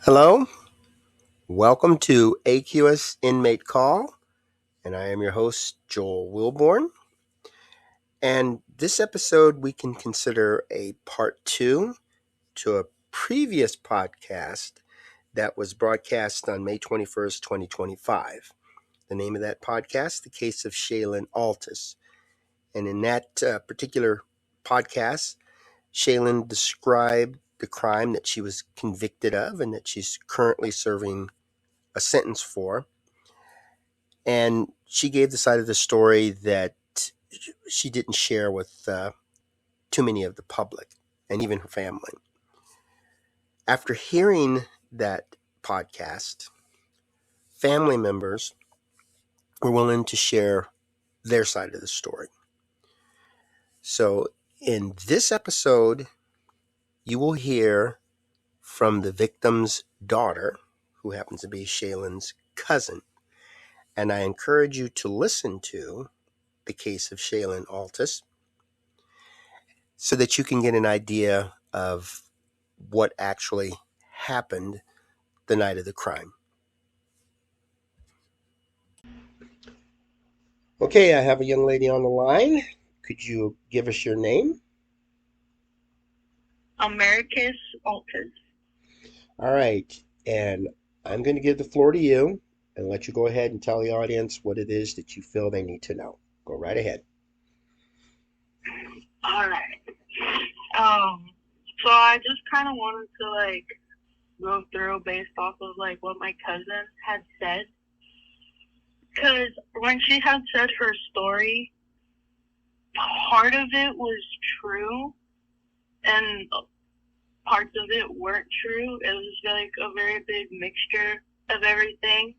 Hello, welcome to AQS Inmate Call, and I am your host, Joel Wilborn. And this episode we can consider a part two to a previous podcast that was broadcast on May 21st, 2025. The name of that podcast, The Case of Shalin Alltus. And in that particular podcast, Shalin described the crime that she was convicted of and that she's currently serving a sentence for. And she gave the side of the story that she didn't share with too many of the public and even her family. After hearing that podcast, family members were willing to share their side of the story. So in this episode, you will hear from the victim's daughter, who happens to be Shalin's cousin. And I encourage you to listen to The Case of Shalin Alltus so that you can get an idea of what actually happened the night of the crime. Okay, I have a young lady on the line. Could you give us your name? Americus Alltus. All right, and I'm going to give the floor to you and let you go ahead and tell the audience what it is that you feel they need to know. Go right ahead. All right. So I just kind of wanted to go through based off of what my cousin had said, because when she had said her story, part of it was true, and parts of it weren't true. It was a very big mixture of everything,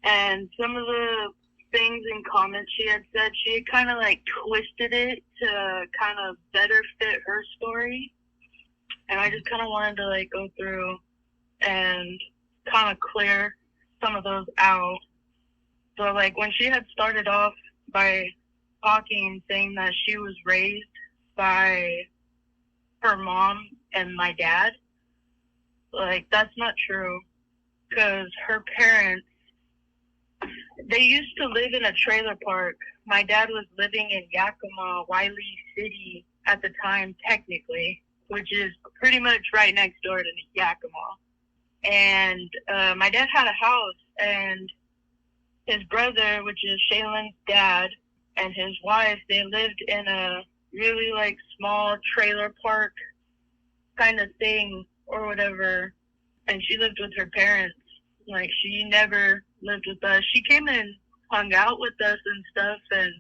and some of the things and comments she had said, she had kind of twisted it to kind of better fit her story. And I just kind of wanted to go through and kind of clear some of those out. So when she had started off by talking, saying that she was raised by her mom and my dad, that's not true, because her parents, they used to live in a trailer park. My dad was living in Yakima, Wiley City at the time, technically, which is pretty much right next door to Yakima. And my dad had a house, and his brother, which is Shalin's dad, and his wife, they lived in a really small trailer park kind of thing or whatever. And she lived with her parents. She never lived with us. She came and hung out with us and stuff, and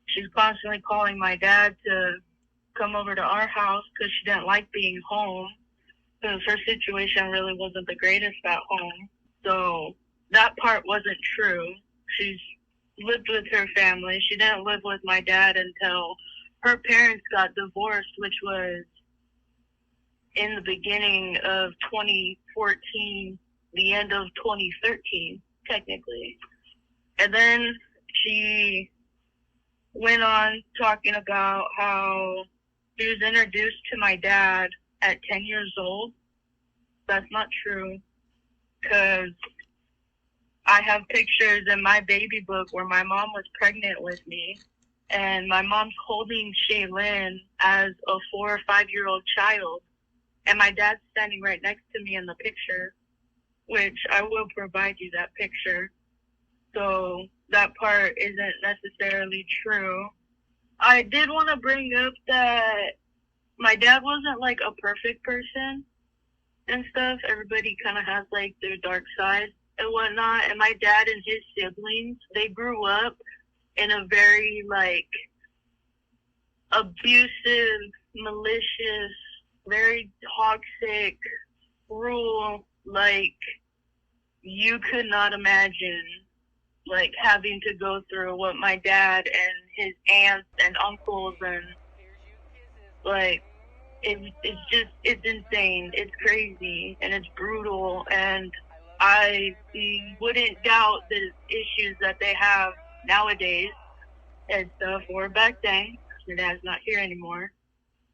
she's constantly calling my dad to come over to our house because she didn't like being home, because her situation really wasn't the greatest at home. So that part wasn't true. She's lived with her family. She didn't live with my dad until her parents got divorced, which was in the beginning of 2014, the end of 2013, technically. And then she went on talking about how she was introduced to my dad at 10 years old. That's not true, because I have pictures in my baby book where my mom was pregnant with me, and my mom's holding Shalin as a 4 or 5-year-old child, and my dad's standing right next to me in the picture, which I will provide you that picture. So that part isn't necessarily true. I did want to bring up that my dad wasn't a perfect person and stuff. Everybody kind of has their dark side and whatnot. And my dad and his siblings, they grew up in a very abusive, malicious, very toxic, cruel, you could not imagine having to go through what my dad and his aunts and uncles and it's insane. It's crazy and it's brutal, and I wouldn't doubt the issues that they have nowadays and stuff, or back then. My dad's not here anymore.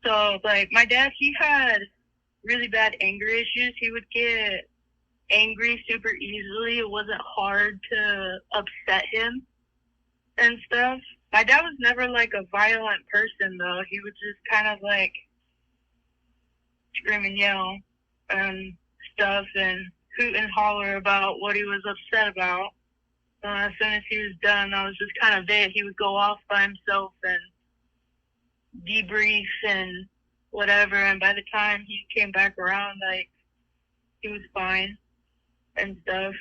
So my dad, he had really bad anger issues. He would get angry super easily. It wasn't hard to upset him and stuff. My dad was never like a violent person though. He would just kind of like scream and yell and stuff and hoot and holler about what he was upset about. As soon as he was done, I was just kind of it. He would go off by himself and debrief and whatever. And by the time he came back around, like, he was fine and stuff.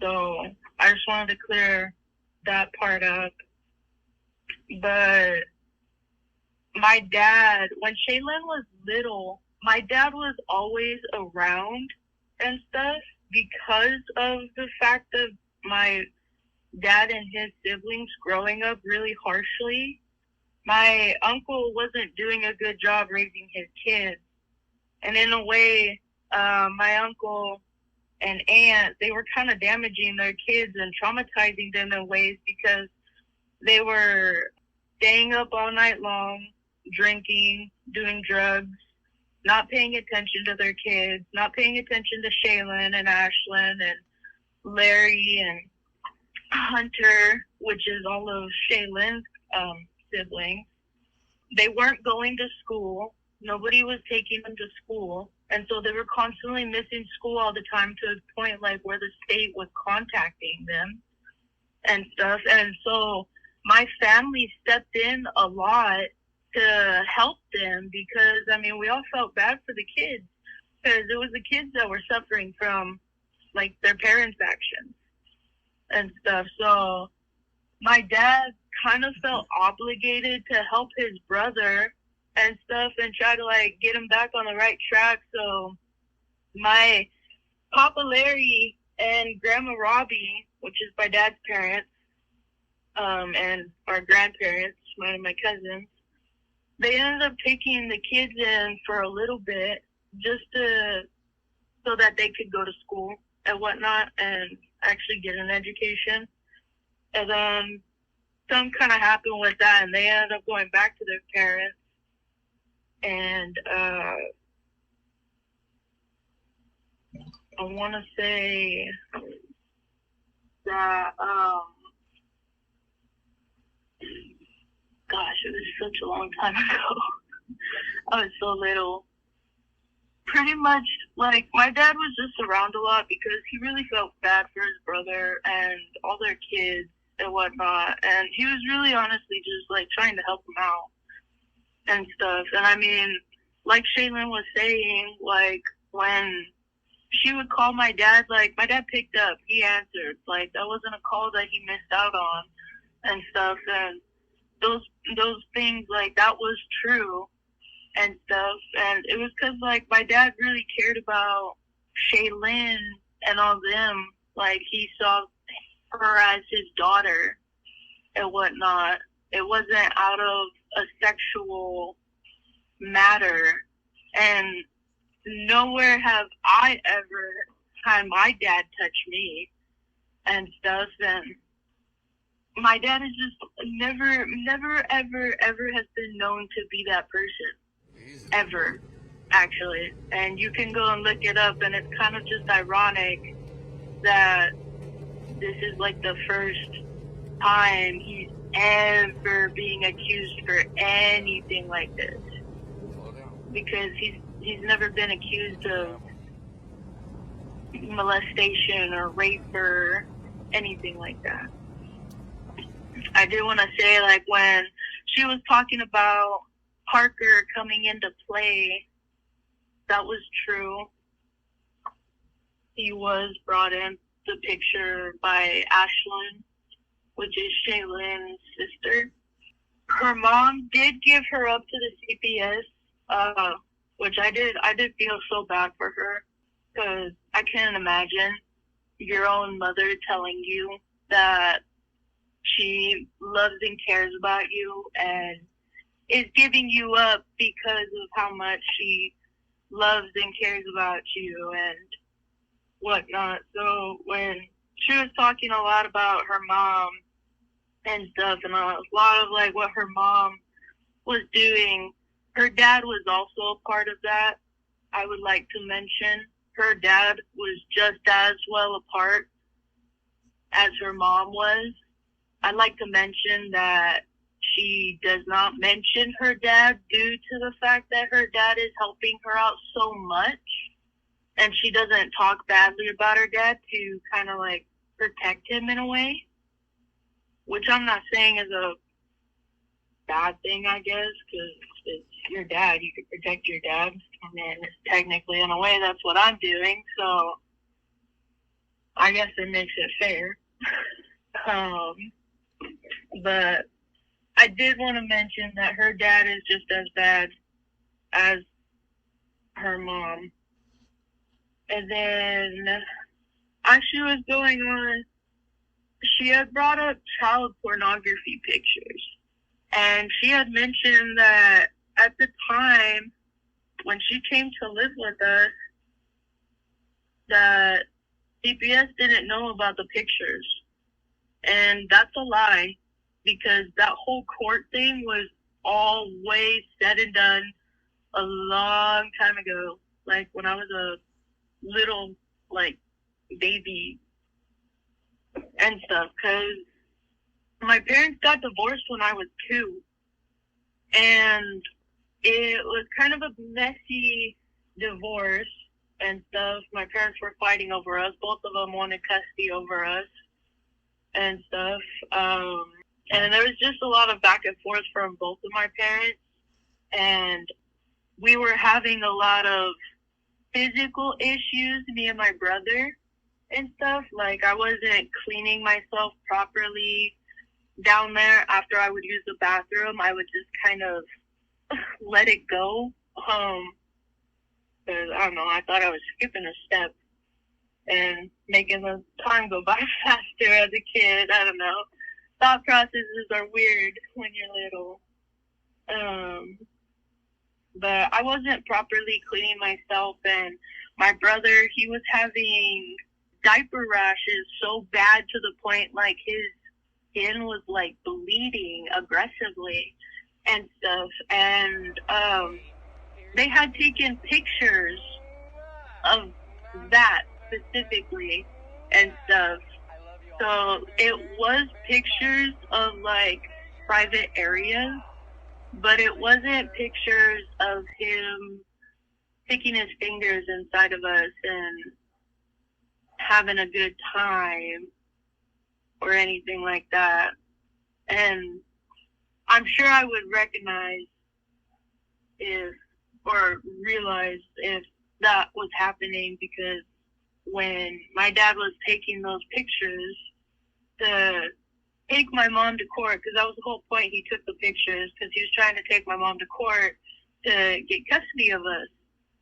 So I just wanted to clear that part up. But my dad, when Shalin was little, my dad was always around and stuff because of the fact of my dad and his siblings growing up really harshly. My uncle wasn't doing a good job raising his kids. And in a way, my uncle and aunt, they were kind of damaging their kids and traumatizing them in ways because they were staying up all night long, drinking, doing drugs, not paying attention to their kids, not paying attention to Shalin and Ashlyn and Larry and Hunter, which is all of Shaylin's siblings. They weren't going to school. Nobody was taking them to school. And so they were constantly missing school all the time to a point like where the state was contacting them and stuff. And so my family stepped in a lot to help them because, I mean, we all felt bad for the kids because it was the kids that were suffering from, like, their parents' actions and stuff. So my dad kind of felt obligated to help his brother and stuff and try to, like, get him back on the right track. So my Papa Larry and Grandma Robbie, which is my dad's parents, and our grandparents, mine and my cousins, they ended up taking the kids in for a little bit just so that they could go to school and whatnot and actually get an education. And then something kind of happened with that, and they ended up going back to their parents. And I want to say that, gosh, it was such a long time ago. I was so little. Pretty much, like, my dad was just around a lot because he really felt bad for his brother and all their kids and whatnot. And he was really honestly just, like, trying to help them out and stuff. And I mean, like Shalin was saying, like, when she would call my dad, like, my dad picked up, he answered. Like, that wasn't a call that he missed out on and stuff. And those things, like, that was true and stuff. And it was because, like, my dad really cared about Shalin and all them. Like, he saw her as his daughter and whatnot. It wasn't out of a sexual matter. And nowhere have I ever had my dad touch me and stuff. And my dad is just never, ever has been known to be that person. Ever, actually. And you can go and look it up, and it's kind of just ironic that this is like the first time he's ever being accused for anything like this. Because he's never been accused of molestation or rape or anything like that. I did want to say, like, when she was talking about Parker coming into play, that was true. He was brought in the picture by Ashlyn, which is Shaylin's sister. Her mom did give her up to the CPS, which I did feel so bad for her, because I can't imagine your own mother telling you that she loves and cares about you and is giving you up because of how much she loves and cares about you and whatnot. So when she was talking a lot about her mom and stuff, and a lot of, like, what her mom was doing, her dad was also a part of that, I would like to mention. her dad was just as well apart as her mom was. I'd like to mention that she does not mention her dad due to the fact that her dad is helping her out so much. And she doesn't talk badly about her dad to kind of like protect him in a way, which I'm not saying is a bad thing, I guess, because it's your dad. You could protect your dad. I mean, technically, in a way, that's what I'm doing. So I guess it makes it fair. But I did want to mention that her dad is just as bad as her mom. And then, as she was going on, she had brought up child pornography pictures. And she had mentioned that at the time, when she came to live with us, that CPS didn't know about the pictures. And that's a lie, because that whole court thing was all way said and done a long time ago. Like, when I was a little, like, baby and stuff, because my parents got divorced when I was 2, and it was kind of a messy divorce and stuff. My parents were fighting over us. Both of them wanted custody over us and stuff. And there was just a lot of back and forth from both of my parents, and we were having a lot of physical issues, me and my brother and stuff. Like, I wasn't cleaning myself properly down there. After I would use the bathroom, I would just kind of let it go. Because, I don't know, I thought I was skipping a step and making the time go by faster as a kid. I don't know. Thought processes are weird when you're little. But I wasn't properly cleaning myself, and my brother, he was having diaper rashes so bad to the point, like, his skin was, like, bleeding aggressively and stuff. And they had taken pictures of that specifically and stuff. So it was pictures of, like, private areas, but it wasn't pictures of him sticking his fingers inside of us and having a good time or anything like that. And I'm sure I would recognize or realize if that was happening, because when my dad was taking those pictures to take my mom to court, because that was the whole point. He took the pictures because he was trying to take my mom to court to get custody of us,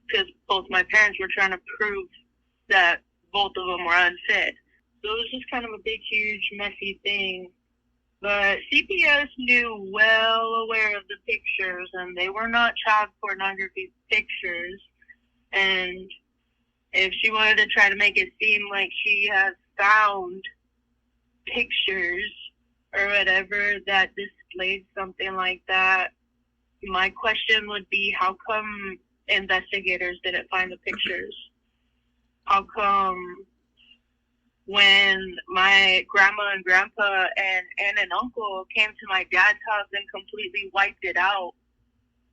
because both my parents were trying to prove that both of them were unfit. So it was just kind of a big, huge, messy thing. But CPS knew, well aware of the pictures, and they were not child pornography pictures. And if she wanted to try to make it seem like she has found pictures or whatever that displayed something like that, my question would be, how come investigators didn't find the pictures? How come when my grandma and grandpa and aunt and uncle came to my dad's house and completely wiped it out,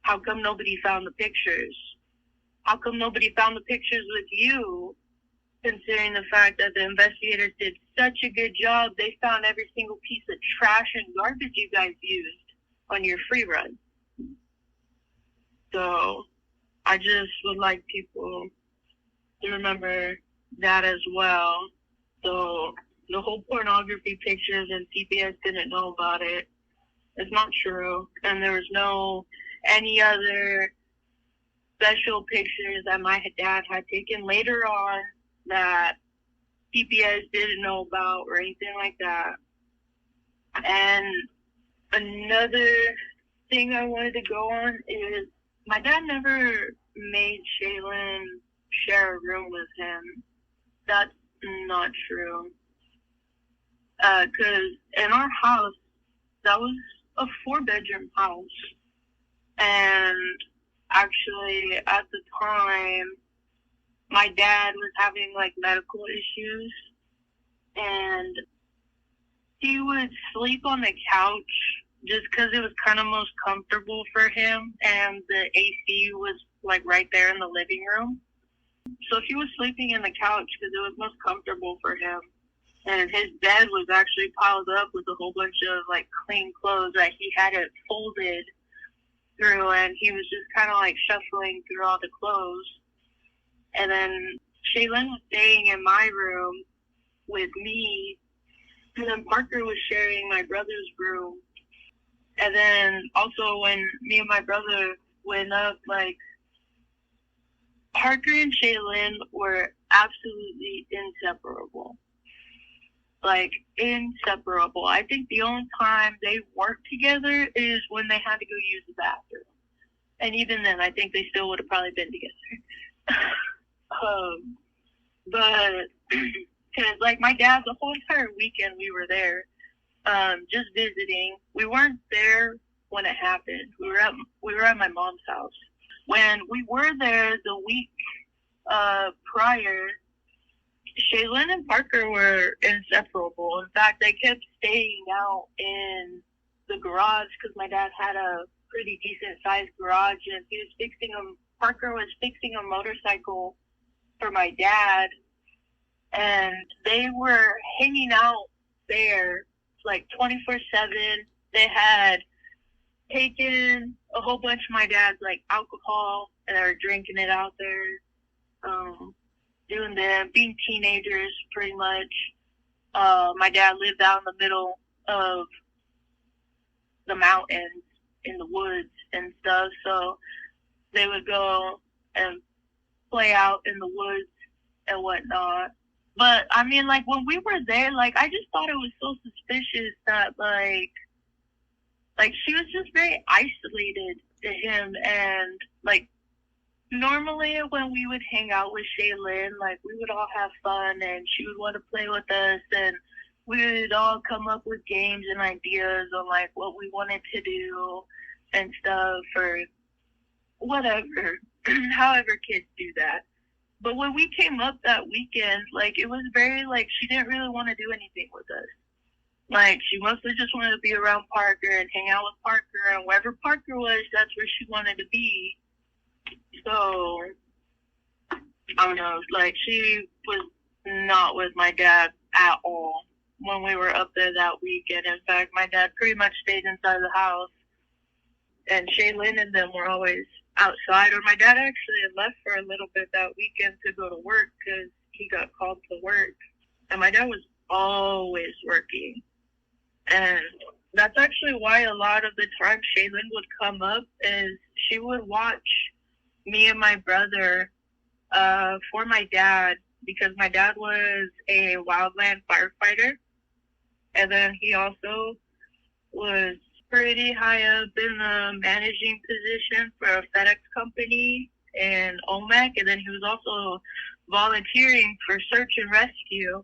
how come nobody found the pictures? How come nobody found the pictures with you, considering the fact that the investigators did such a good job? They found every single piece of trash and garbage you guys used on your free run. So I just would like people to remember that as well. So the whole pornography pictures and CPS didn't know about it, it's not true. And there was no any other special pictures that my dad had taken later on that CPS didn't know about or anything like that. And another thing I wanted to go on is my dad never made Shalin share a room with him. That's not true. Because in our house, that was a 4-bedroom house. And actually, at the time, my dad was having like medical issues, and he would sleep on the couch just because it was kind of most comfortable for him, and the AC was like right there in the living room. So he was sleeping in the couch because it was most comfortable for him. And his bed was actually piled up with a whole bunch of like clean clothes that he had it folded through, and he was just kind of like shuffling through all the clothes. And then Shaylin was staying in my room with me, and then Parker was sharing my brother's room. And then also when me and my brother went up, like, Parker and Shaylin were absolutely inseparable. Like, inseparable. I think the only time they worked together is when they had to go use the bathroom. And even then, I think they still would have probably been together. But, because, like, my dad, the whole entire weekend we were there, just visiting. We weren't there when it happened. We were at my mom's house. When we were there the week prior, Shaylin and Parker were inseparable. In fact, they kept staying out in the garage because my dad had a pretty decent sized garage, and Parker was fixing a motorcycle for my dad, and they were hanging out there like 24/7. They had taken a whole bunch of my dad's like alcohol, and they were drinking it out there, doing them, being teenagers pretty much. My dad lived out in the middle of the mountains in the woods and stuff, so they would go and play out in the woods and whatnot. But I mean, like, when we were there, like, I just thought it was so suspicious that like she was just very isolated to him. And like, normally when we would hang out with Shaylin, like, we would all have fun, and she would want to play with us, and we would all come up with games and ideas on like what we wanted to do and stuff, or whatever, however kids do that. But when we came up that weekend, like, it was very, like, she didn't really want to do anything with us. Like, she mostly just wanted to be around Parker and hang out with Parker, and wherever Parker was, that's where she wanted to be. So, I don't know, like, she was not with my dad at all when we were up there that weekend. In fact, my dad pretty much stayed inside the house, and Shaylin and them were always outside. Or my dad actually had left for a little bit that weekend to go to work because he got called to work, and my dad was always working. And that's actually why a lot of the time Shaylin would come up, is she would watch me and my brother for my dad, because my dad was a wildland firefighter, and then he also was pretty high up in the managing position for a FedEx company in Omak, and then he was also volunteering for search and rescue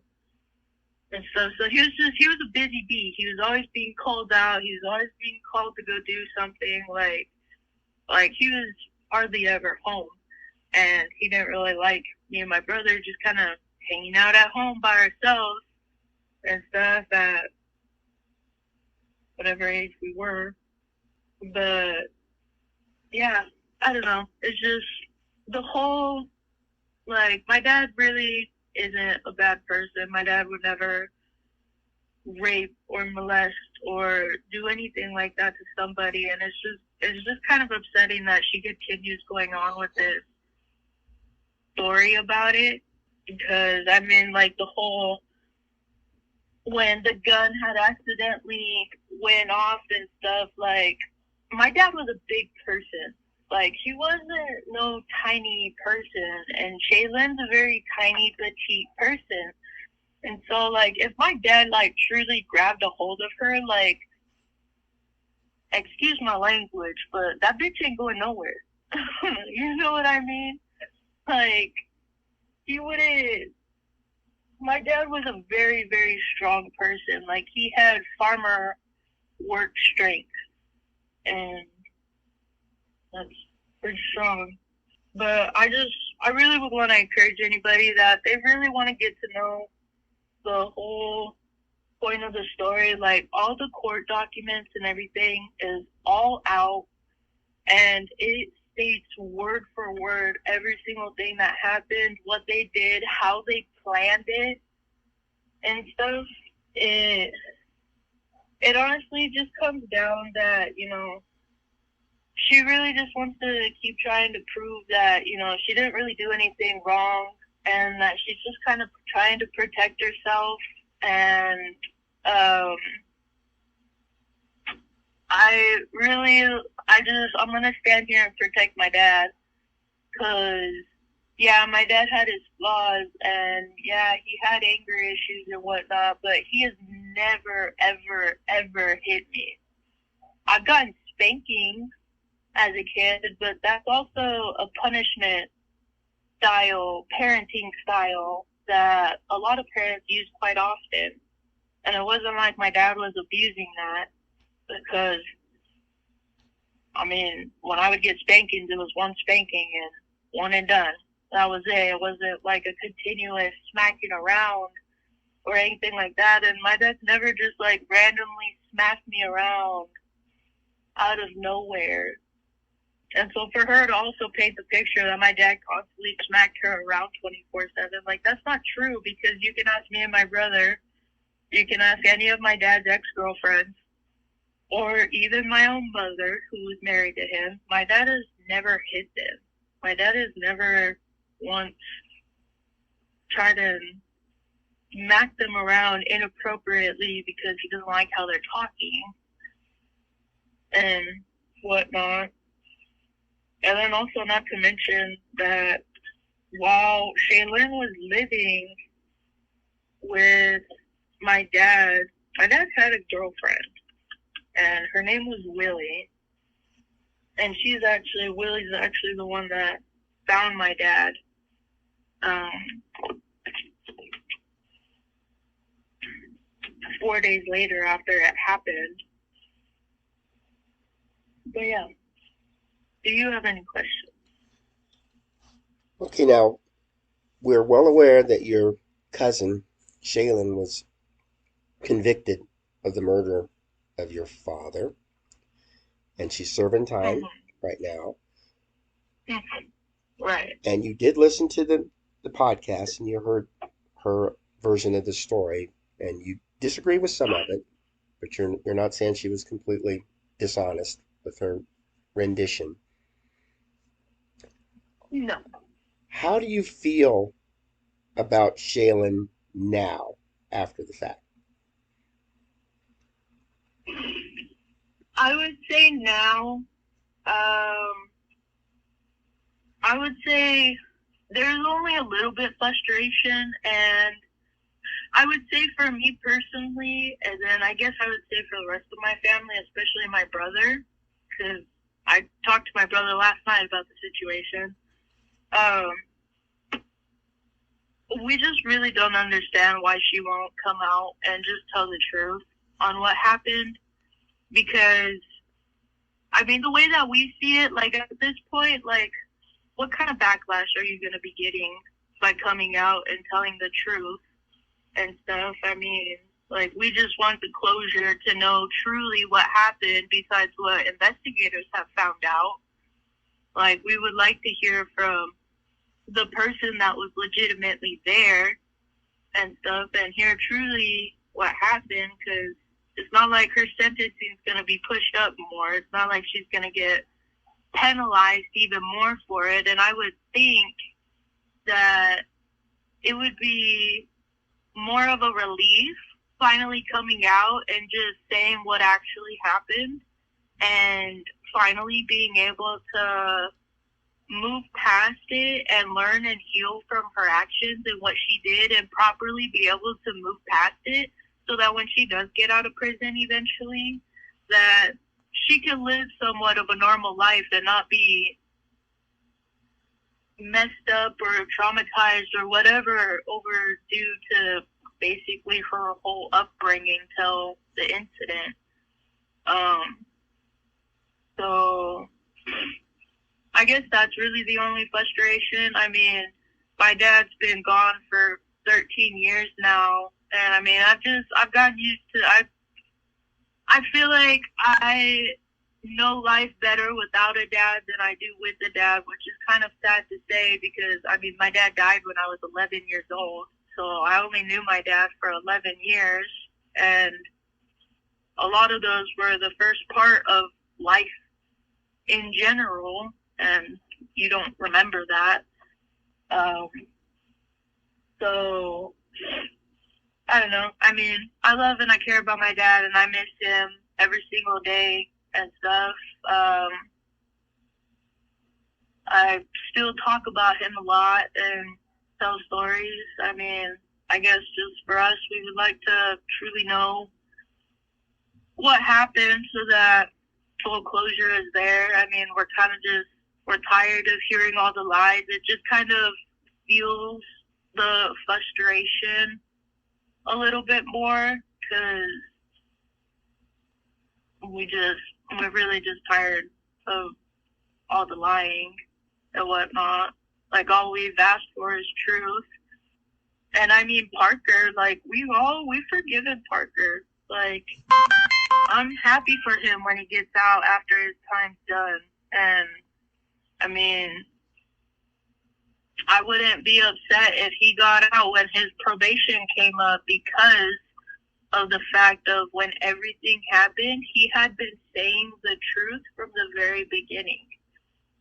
and stuff. So he was a busy bee. He was always being called out. He was always being called to go do something. Like he was hardly ever home, and he didn't really like me and my brother just kind of hanging out at home by ourselves and stuff at whatever age we were. But yeah, I don't know. It's just the whole, like, my dad really isn't a bad person. My dad would never rape or molest or do anything like that to somebody, and it's just kind of upsetting that she continues going on with this story about it. Because I mean, like, the whole, when the gun had accidentally went off and stuff, like, my dad was a big person. Like, he wasn't no tiny person, and Shaylin's a very tiny, petite person. And so, like, if my dad, like, truly grabbed a hold of her, like, excuse my language, but that bitch ain't going nowhere. You know what I mean? Like, he wouldn't. My dad was a very, very strong person. Like, he had farmer work strength, and that's pretty strong. But I I really would want to encourage anybody that they really want to get to know the whole point of the story. Like, all the court documents and everything is all out, and it states word for word every single thing that happened, what they did, how they planned it, and stuff. It honestly just comes down that, she really just wants to keep trying to prove that, she didn't really do anything wrong, and that she's just kind of trying to protect herself. And I'm going to stand here and protect my dad, because, yeah, my dad had his flaws, and, yeah, he had anger issues and whatnot, but he has never, ever, ever hit me. I've gotten spankings as a kid, but that's also a punishment style, parenting style, that a lot of parents use quite often. And it wasn't like my dad was abusing that, because, when I would get spankings, it was one spanking and one and done. That was it. It wasn't like a continuous smacking around or anything like that. And my dad never just randomly smacked me around out of nowhere. And so for her to also paint the picture that my dad constantly smacked her around 24/7, that's not true, because you can ask me and my brother, you can ask any of my dad's ex-girlfriends, or even my own mother, who was married to him. My dad has never hit them. My dad has never once tried to smack them around inappropriately because he doesn't like how they're talking and whatnot. And then also, not to mention that while Shalin was living with my dad had a girlfriend, and her name was Willie. And Willie's actually the one that found my dad. 4 days later after it happened. But yeah. Do you have any questions? Okay, now, we're well aware that your cousin, Shalin, was convicted of the murder of your father, and she's serving time right now. Right. And you did listen to the podcast, and you heard her version of the story, and you disagree with some of it, but you're not saying she was completely dishonest with her rendition. No. How do you feel about Shalin now, after the fact? I would say now, I would say there's only a little bit frustration, and I would say for me personally, and then I guess I would say for the rest of my family, especially my brother, because I talked to my brother last night about the situation. We just really don't understand why she won't come out and just tell the truth on what happened, because, the way that we see it, at this point, what kind of backlash are you going to be getting by coming out and telling the truth and stuff? We just want the closure to know truly what happened, besides what investigators have found out. We would like to hear from the person that was legitimately there and stuff, and hear truly what happened, because it's not like her sentencing is going to be pushed up more. It's not like she's going to get penalized even more for it. And I would think that it would be more of a relief finally coming out and just saying what actually happened, and finally being able to move past it and learn and heal from her actions and what she did, and properly be able to move past it, so that when she does get out of prison eventually, that she can live somewhat of a normal life and not be messed up or traumatized or whatever over due to basically her whole upbringing till the incident. So I guess that's really the only frustration. I mean, my dad's been gone for 13 years now, and I mean, I've gotten used to. I feel like I know life better without a dad than I do with a dad, which is kind of sad to say because I mean, my dad died when I was 11 years old, so I only knew my dad for 11 years, and a lot of those were the first part of life in general, and you don't remember that. Um, so I don't know. I mean, I love and I care about my dad, and I miss him every single day and stuff. I still talk about him a lot and tell stories. I mean, I guess just for us, we would like to truly know what happened so that full closure is there. I mean, we're tired of hearing all the lies. It just kind of fuels the frustration a little bit more because we're really just tired of all the lying and whatnot. Like, all we've asked for is truth. And I mean, Parker, like, we've forgiven Parker. Like, I'm happy for him when he gets out after his time's done. And I mean, I wouldn't be upset if he got out when his probation came up because of the fact of when everything happened, he had been saying the truth from the very beginning.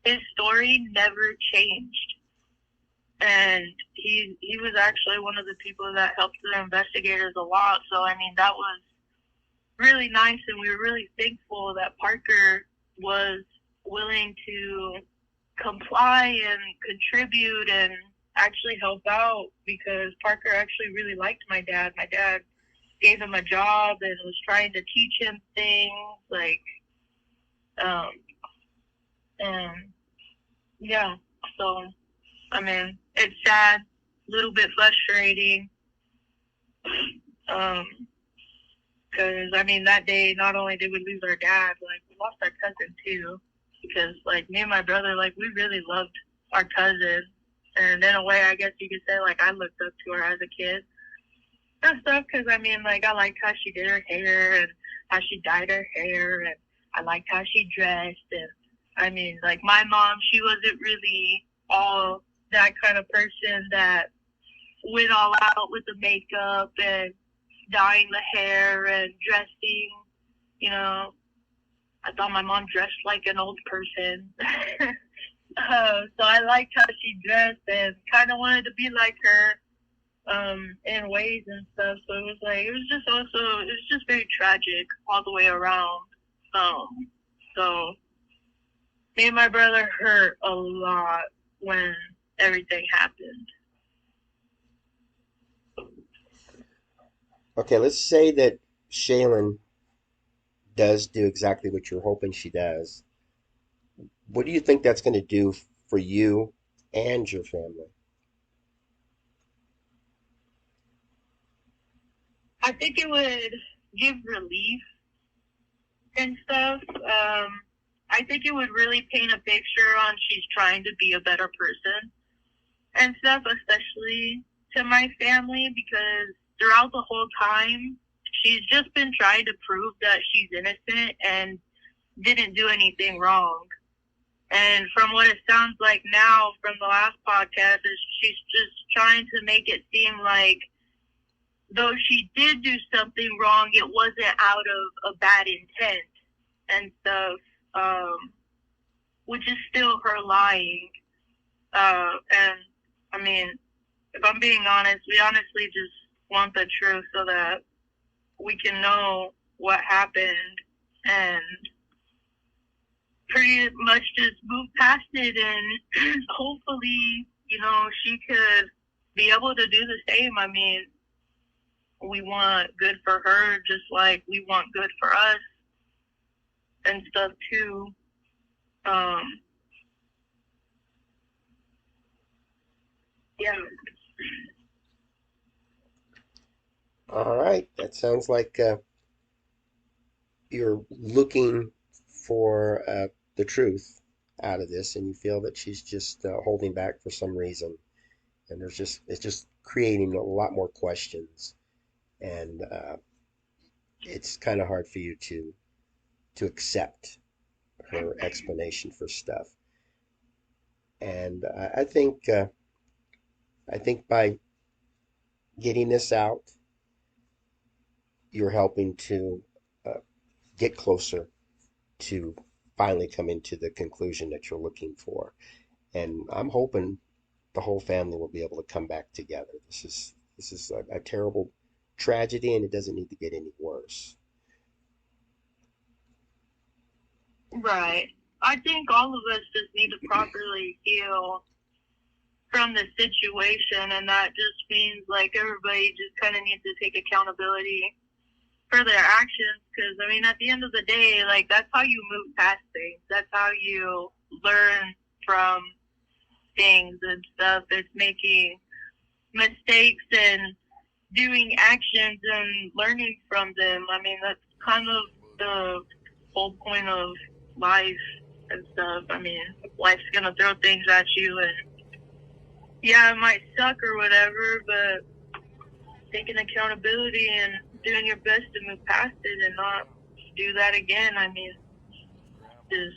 His story never changed. And he was actually one of the people that helped the investigators a lot. So, I mean, that was really nice, and we were really thankful that Parker was willing to comply and contribute and actually help out because Parker actually really liked my dad. My dad gave him a job and was trying to teach him things like, and yeah, so, I mean, it's sad, a little bit frustrating, because, I mean, that day, not only did we lose our dad, like, we lost our cousin, too, because, like, me and my brother, like, we really loved our cousin, and in a way, I guess you could say, like, I looked up to her as a kid and stuff, because, I mean, like, I liked how she did her hair, and how she dyed her hair, and I liked how she dressed, and, I mean, like, my mom, she wasn't really all that kind of person that went all out with the makeup and dyeing the hair and dressing, you know. I thought my mom dressed like an old person. So I liked how she dressed and kind of wanted to be like her in ways and stuff. So it was just very tragic all the way around. So me and my brother hurt a lot when everything happened. Okay, let's say that Shalin does do exactly what you're hoping she does. What do you think that's going to do for you and your family? I think it would give relief and stuff. I think it would really paint a picture on she's trying to be a better person and stuff, especially to my family, because throughout the whole time, she's just been trying to prove that she's innocent and didn't do anything wrong. And from what it sounds like now from the last podcast is she's just trying to make it seem like though she did do something wrong, it wasn't out of a bad intent and stuff, which is still her lying. And I mean, if I'm being honest, we honestly just want the truth so that we can know what happened and pretty much just move past it and hopefully, you know, she could be able to do the same. I mean, we want good for her just like we want good for us and stuff too. Yeah. All right, that sounds like you're looking for the truth. out of this, and you feel that she's just holding back for some reason, and it's just creating a lot more questions, and it's kind of hard for you to accept her explanation for stuff. And I think by getting this out, you're helping to uh, get closer to finally coming to the conclusion that you're looking for. And I'm hoping the whole family will be able to come back together. This is a terrible tragedy, and it doesn't need to get any worse. Right. I think all of us just need to properly heal from the situation, and that just means like everybody just kind of needs to take accountability for their actions, because I mean, at the end of the day, like, that's how you move past things. That's how you learn from things and stuff. It's making mistakes and doing actions and learning from them. I mean, that's kind of the whole point of life and stuff. I mean, life's gonna throw things at you, and yeah, it might suck or whatever, but taking accountability and doing your best to move past it and not do that again, I mean, just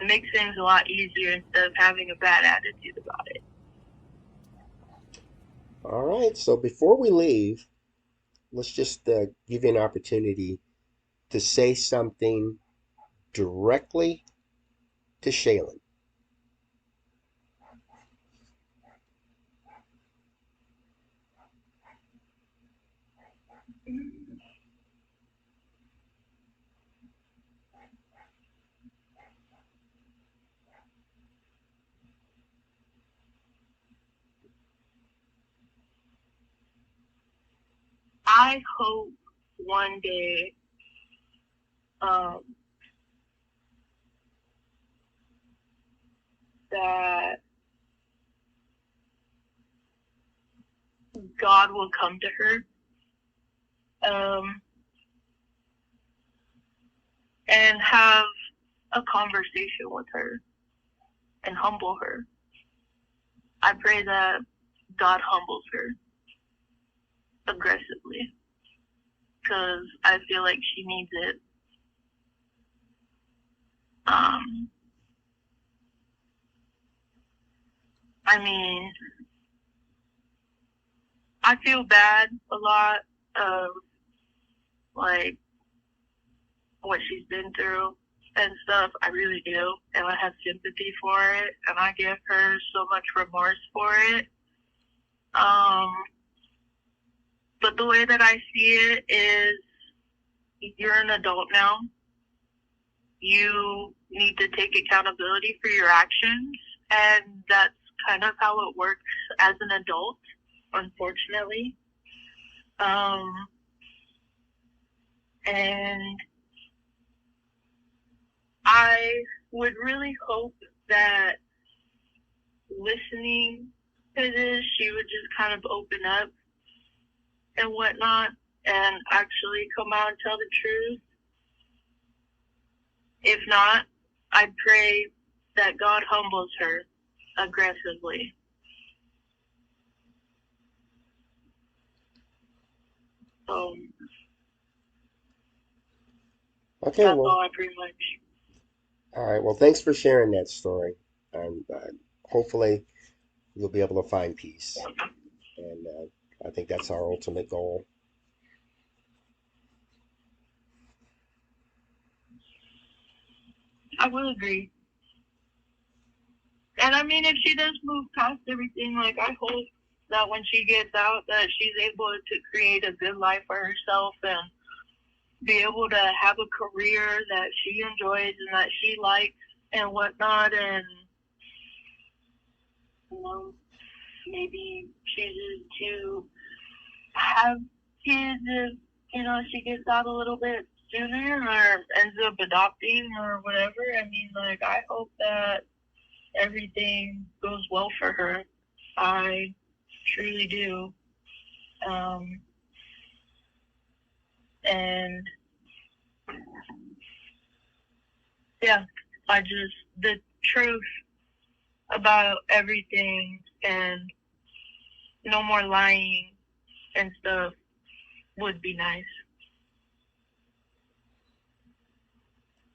it makes things a lot easier instead of having a bad attitude about it. All right, so before we leave, let's just give you an opportunity to say something directly to Shalin. I hope one day that God will come to her and have a conversation with her and humble her. I pray that God humbles her aggressively, because I feel like she needs it. I mean, I feel bad a lot of like what she's been through and stuff. I really do, and I have sympathy for it, and I give her so much remorse for it. But the way that I see it is, you're an adult now. You need to take accountability for your actions, and that's kind of how it works as an adult, unfortunately. And I would really hope that listening to this, she would just kind of open up and whatnot and actually come out and tell the truth. If not, I pray that God humbles her aggressively. So Okay, that's well, all I pretty much. all right. Well, thanks for sharing that story, and hopefully you'll be able to find peace. And I think that's our ultimate goal. I will agree. And I mean, if she does move past everything, like, I hope that when she gets out, that she's able to create a good life for herself and be able to have a career that she enjoys and that she likes and whatnot. And, you know, maybe chooses to have kids if, you know, she gets out a little bit sooner or ends up adopting or whatever. I mean, like, I hope that everything goes well for her. I truly do. And yeah, The truth about everything and no more lying and stuff would be nice.